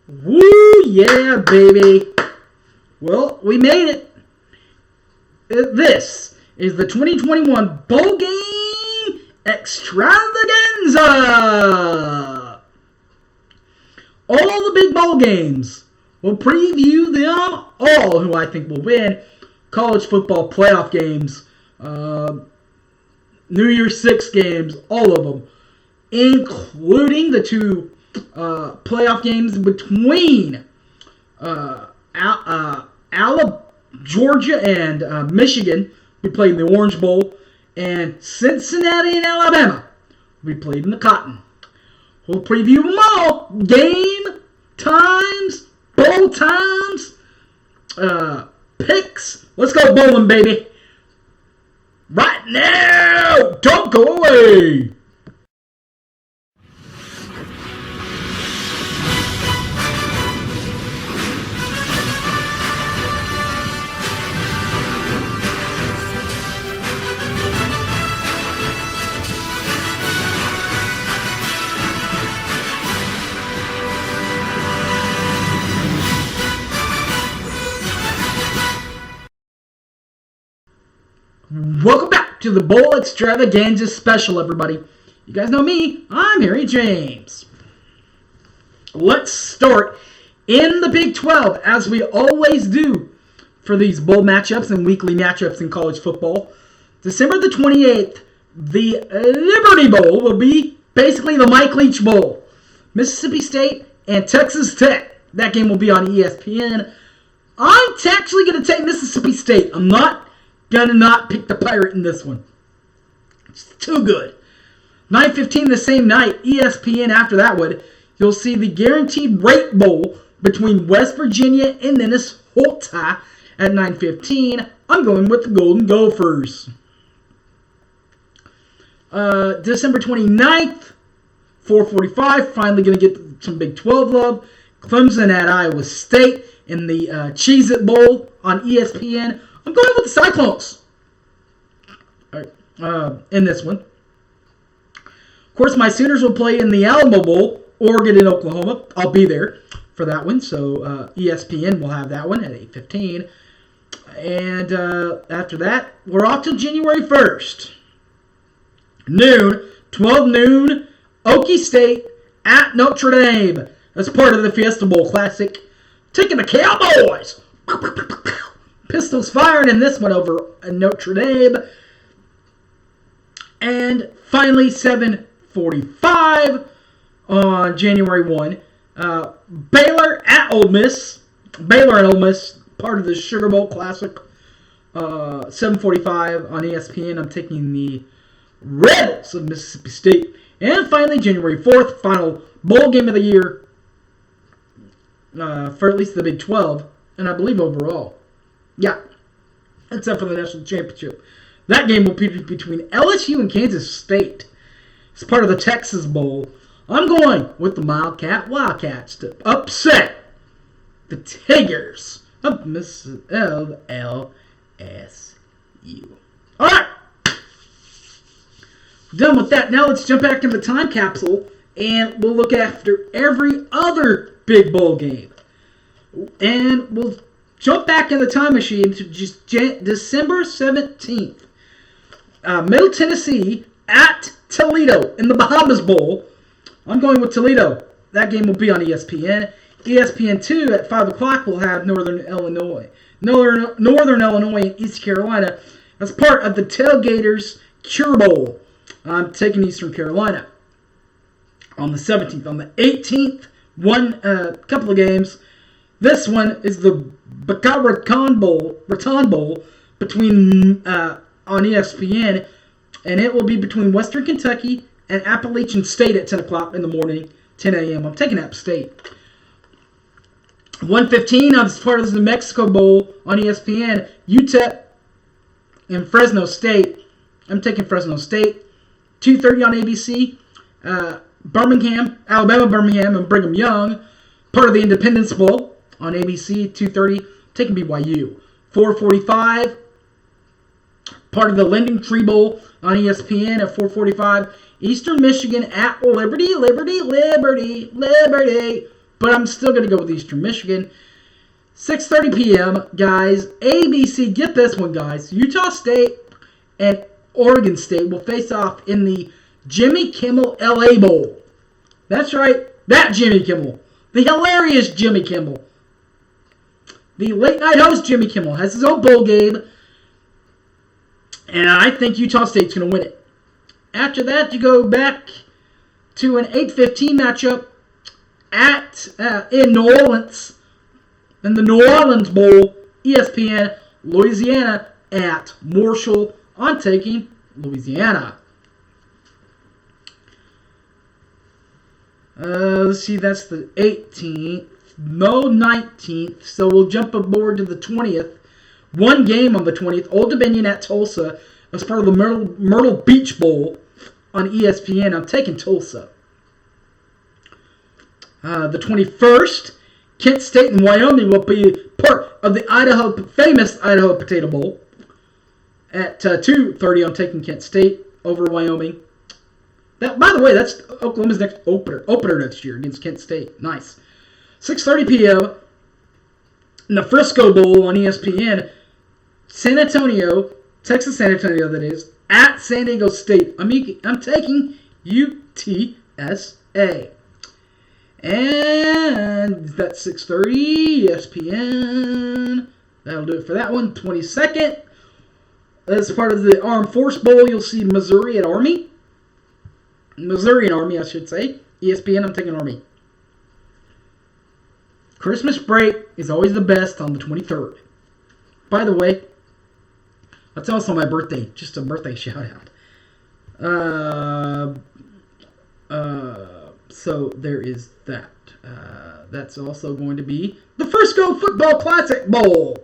Woo, yeah, baby. Well, we made it. This is the 2021 Bowl Game Extravaganza. All the big bowl games. We'll preview them all, who I think will win. College football playoff games. New Year's Six games. All of them. Including the two playoff games between Georgia and Michigan. We played in the Orange Bowl. And Cincinnati and Alabama. We played in the Cotton. We'll preview them all. Game times, bowl times, picks. Let's go bowling, baby. Right now. Don't go away. Welcome back to the Bowl Extravaganza Special, everybody. You guys know me. I'm Harry James. Let's start in the Big 12, as we always do for these bowl matchups and weekly matchups in college football. December the 28th, the Liberty Bowl will be basically the Mike Leach Bowl. Mississippi State and Texas Tech. That game will be on ESPN. I'm actually going to take Mississippi State. I'm not gonna not pick the Pirate in this one. It's too good. 9:15 the same night, ESPN after that one, you'll see the Guaranteed Rate Bowl between West Virginia and Minnesota at 9:15. I'm going with the Golden Gophers. December 29th, 4:45, finally gonna get some Big 12 love. Clemson at Iowa State in the Cheez-It Bowl on ESPN. I'm going with the Cyclones in this one. Of course, my Sooners will play in the Alamo Bowl, Oregon and Oklahoma. I'll be there for that one, so ESPN will have that one at 8:15. And after that, we're off till January 1st. 12 noon, Okie State at Notre Dame. As part of the Fiesta Bowl Classic. Taking the Cowboys. Pistols firing in this one over Notre Dame. And finally, 7:45 on January 1. Baylor at Ole Miss. Baylor and Ole Miss, part of the Sugar Bowl Classic. 7:45 on ESPN. I'm taking the Rebels of Mississippi State. And finally, January 4th, final bowl game of the year for at least the Big 12. And I believe overall. Yeah, except for the national championship. That game will be between LSU and Kansas State. It's part of the Texas Bowl. I'm going with the Wildcats to upset the Tigers of LSU. All right, done with that. Now let's jump back in the time capsule and we'll look after every other big bowl game. And we'll jump back in the time machine to just December 17th. Middle Tennessee at Toledo in the Bahamas Bowl. I'm going with Toledo. That game will be on ESPN. ESPN 2 at 5 o'clock will have Northern Illinois and East Carolina as part of the Tailgaters Cure Bowl. I'm taking Eastern Carolina on the 17th. On the 18th, couple of games. This one is the Bakayor Raton Bowl between on ESPN, and it will be between Western Kentucky and Appalachian State at 10 o'clock in the morning, 10 a.m. I'm taking App State. 1:15 as part of the New Mexico Bowl on ESPN, UTEP and Fresno State. I'm taking Fresno State. 2:30 on ABC, Alabama Birmingham and Brigham Young, part of the Independence Bowl on ABC, 2:30, taking BYU. 4:45, part of the Lending Tree Bowl on ESPN at 4:45. Eastern Michigan at Liberty. but I'm still going to go with Eastern Michigan. 6:30 p.m., guys. ABC, get this one, guys. Utah State and Oregon State will face off in the Jimmy Kimmel LA Bowl. That's right, that Jimmy Kimmel. The hilarious Jimmy Kimmel. The late-night host Jimmy Kimmel has his own bowl game, and I think Utah State's going to win it. After that, you go back to an 8:15 matchup in New Orleans, in the New Orleans Bowl. ESPN, Louisiana at Marshall. I'm taking Louisiana. Let's see, that's the 18th. No, 19th. So we'll jump aboard to the 20th. One game on the 20th. Old Dominion at Tulsa as part of the Myrtle Beach Bowl on ESPN. I'm taking Tulsa. The 21st, Kent State and Wyoming will be part of the famous Idaho Potato Bowl. At 2:30, I'm taking Kent State over Wyoming. That, by the way, that's Oklahoma's next opener next year against Kent State. Nice. 6:30 p.m. in the Frisco Bowl on ESPN. San Antonio, Texas San Antonio, that is, at San Diego State. I'm taking UTSA. And that's 6:30, ESPN. That'll do it for that one. 22nd. As part of the Armed Force Bowl, you'll see Missouri and Army. Missouri and Army, I should say. ESPN, I'm taking Army. Christmas break is always the best on the 23rd. By the way, that's also my birthday. Just a birthday shout out. So there is that. That's also going to be the Frisco Football Classic Bowl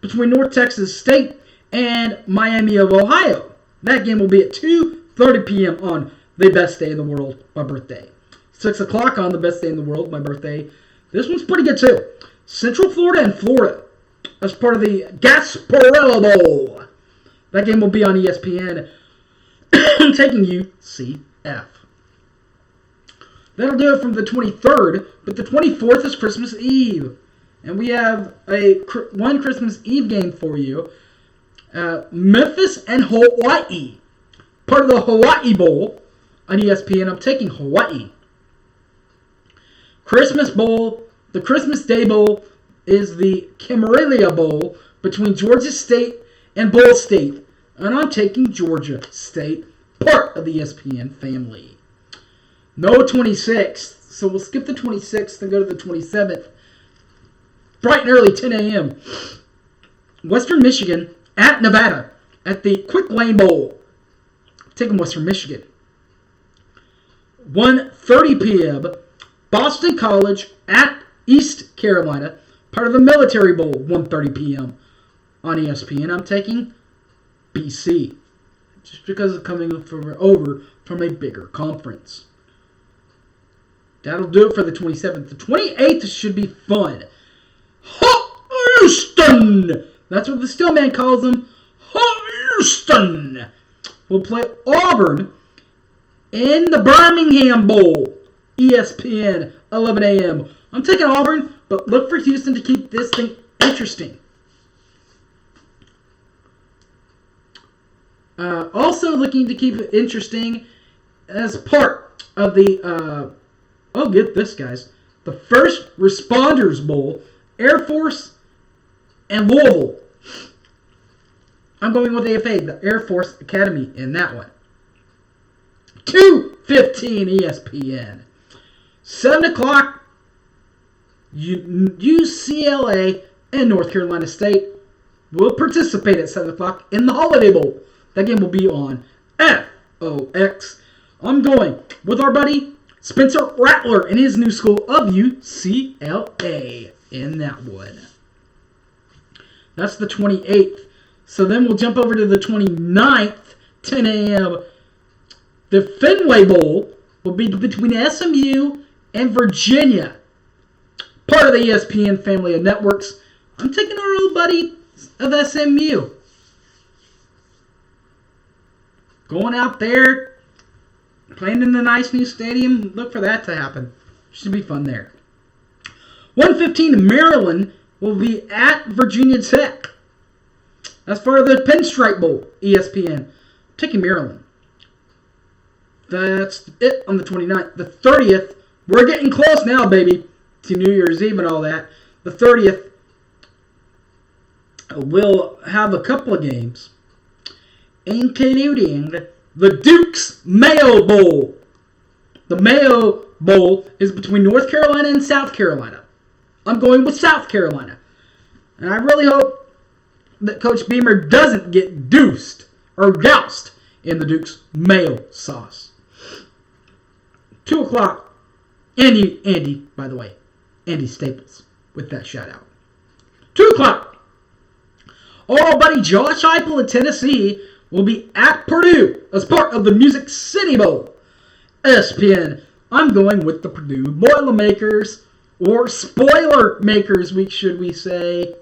between North Texas State and Miami of Ohio. That game will be at 2:30 p.m. on the best day in the world, my birthday. 6 o'clock on the best day in the world, my birthday. This one's pretty good too. Central Florida and Florida as part of the Gasparilla Bowl. That game will be on ESPN. I'm taking UCF. That'll do it from the 23rd, but the 24th is Christmas Eve. And we have one Christmas Eve game for you. Memphis and Hawaii. Part of the Hawaii Bowl on ESPN. I'm taking Hawaii. Christmas Bowl. The Christmas Day Bowl is the Camarilla Bowl between Georgia State and Ball State. And I'm taking Georgia State. Part of the ESPN family. No 26th. So we'll skip the 26th and go to the 27th. Bright and early, 10 a.m. Western Michigan at Nevada at the Quick Lane Bowl. Taking Western Michigan. 1:30 p.m. Boston College at East Carolina. Part of the Military Bowl. 1:30 p.m. on ESPN. I'm taking BC. Just because of coming over from a bigger conference. That'll do it for the 27th. The 28th should be fun. Houston! That's what the Stillman calls them. Houston! We'll play Auburn in the Birmingham Bowl. ESPN, 11 a.m. I'm taking Auburn, but look for Houston to keep this thing interesting. Also looking to keep it interesting as part of the... get this, guys. The First Responders Bowl, Air Force and Louisville. I'm going with AFA, the Air Force Academy, in that one. 2:15 ESPN. 7 o'clock, UCLA and North Carolina State will participate at 7 o'clock in the Holiday Bowl. That game will be on FOX. I'm going with our buddy Spencer Rattler and his new school of UCLA in that one. That's the 28th. So then we'll jump over to the 29th, 10 a.m. The Fenway Bowl will be between SMU and Virginia. Part of the ESPN family of networks. I'm taking our old buddy of SMU. Going out there, playing in the nice new stadium. Look for that to happen. Should be fun there. 1:15, Maryland will be at Virginia Tech. That's for the Pinstripe Bowl, ESPN. I'm taking Maryland. That's it on the 29th. The 30th, we're getting close now, baby, to New Year's Eve and all that. The 30th, we'll have a couple of games, including the Duke's Mayo Bowl. The Mayo Bowl is between North Carolina and South Carolina. I'm going with South Carolina. And I really hope that Coach Beamer doesn't get doused or doused in the Duke's mayo sauce. 2 o'clock. Andy, by the way. Andy Staples with that shout out. 2 o'clock. Our buddy Josh Heupel in Tennessee will be at Purdue as part of the Music City Bowl. ESPN. I'm going with the Purdue Boilermakers, or Spoiler Makers, should we say.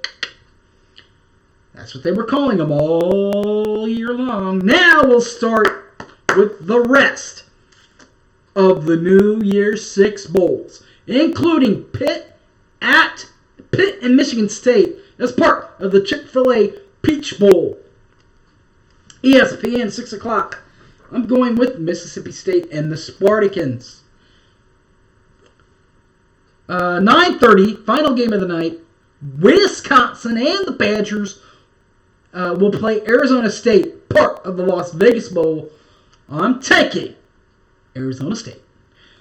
That's what they were calling them all year long. Now we'll start with the rest of the New Year's Six Bowls, including Pitt and Michigan State as part of the Chick-fil-A Peach Bowl. ESPN, 6 o'clock. I'm going with Mississippi State and the Spartacans. 9:30, final game of the night. Wisconsin and the Badgers will play Arizona State, part of the Las Vegas Bowl. I'm taking Arizona State.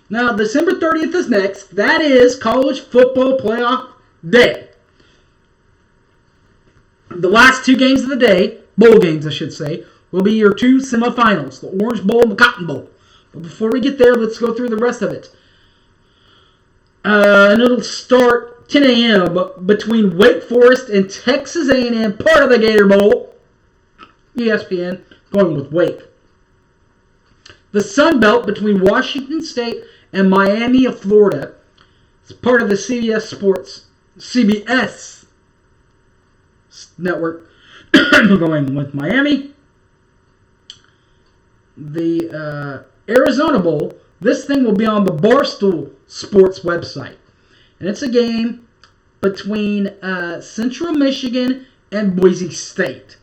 Now, December 30th is next. That is College Football Playoff Day. The last two games of the day, bowl games I should say, will be your two semifinals, the Orange Bowl and the Cotton Bowl. But before we get there, let's go through the rest of it. And it'll start 10 a.m. between Wake Forest and Texas A&M, part of the Gator Bowl. ESPN, going with Wake. The Sun Belt between Washington State and Miami of Florida. It's part of the CBS network. I'm going with Miami. The Arizona Bowl. This thing will be on the Barstool Sports website. And it's a game between Central Michigan and Boise State.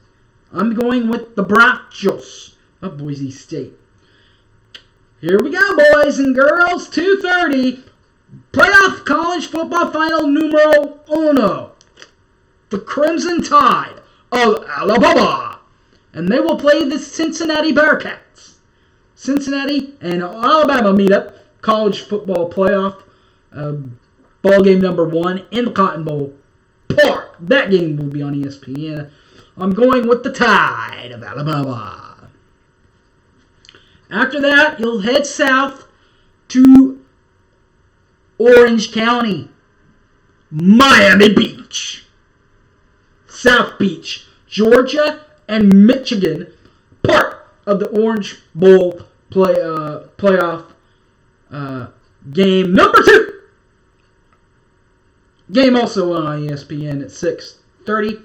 I'm going with the Bronchos of Boise State. Here we go, boys and girls. 2:30. Playoff College Football Final numero uno. The Crimson Tide of Alabama. And they will play the Cincinnati Bearcats. Cincinnati and Alabama meet up. College Football Playoff. Ball game number 1 in the Cotton Bowl. Park. That game will be on ESPN. I'm going with the Tide of Alabama. After that, you'll head south to Orange County. Miami Beach. South Beach. Georgia and Michigan. Part of the Orange Bowl playoff game number 2. Game also on ESPN at 6:30.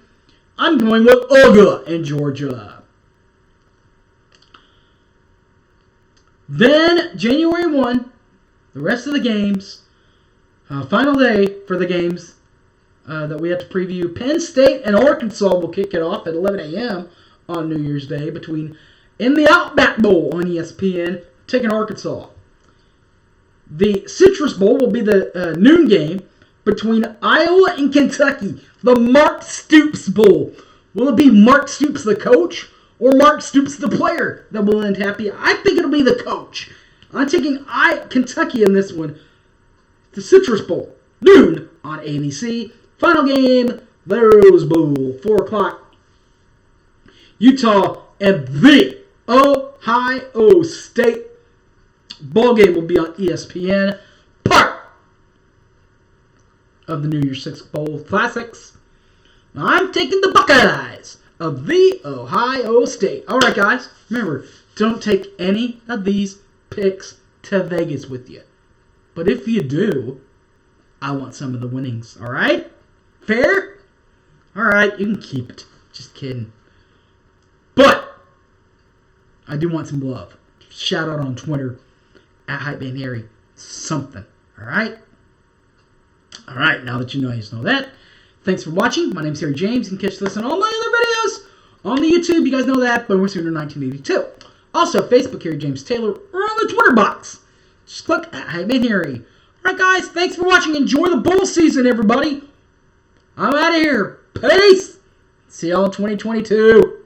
I'm going with Auga in Georgia. Then, January 1, the rest of the games, final day for the games that we have to preview. Penn State and Arkansas will kick it off at 11 a.m. on New Year's Day in the Outback Bowl on ESPN, taking Arkansas. The Citrus Bowl will be the noon game between Iowa and Kentucky. The Mark Stoops Bowl. Will it be Mark Stoops the coach or Mark Stoops the player that will end happy? I think it'll be the coach. I'm taking Kentucky in this one. The Citrus Bowl. Noon on ABC. Final game, the Rose Bowl. 4 o'clock. Utah and the Ohio State. Ball game will be on ESPN. Part of the New Year's Six Bowl Classics. I'm taking the Buckeyes of the Ohio State. All right, guys. Remember, don't take any of these picks to Vegas with you. But if you do, I want some of the winnings. All right? Fair? All right, you can keep it. Just kidding. But I do want some love. Shout out on Twitter at HypeManHarry. Something. All right? Alright, now that you know that. Thanks for watching. My name's Harry James. You can catch this on all my other videos on the YouTube. You guys know that, but we're sooner 1982. Also, Facebook, Harry James Taylor, or on the Twitter box. Just click I'm in Harry. Alright, guys, thanks for watching. Enjoy the bowl season, everybody. I'm out of here. Peace. See y'all in 2022.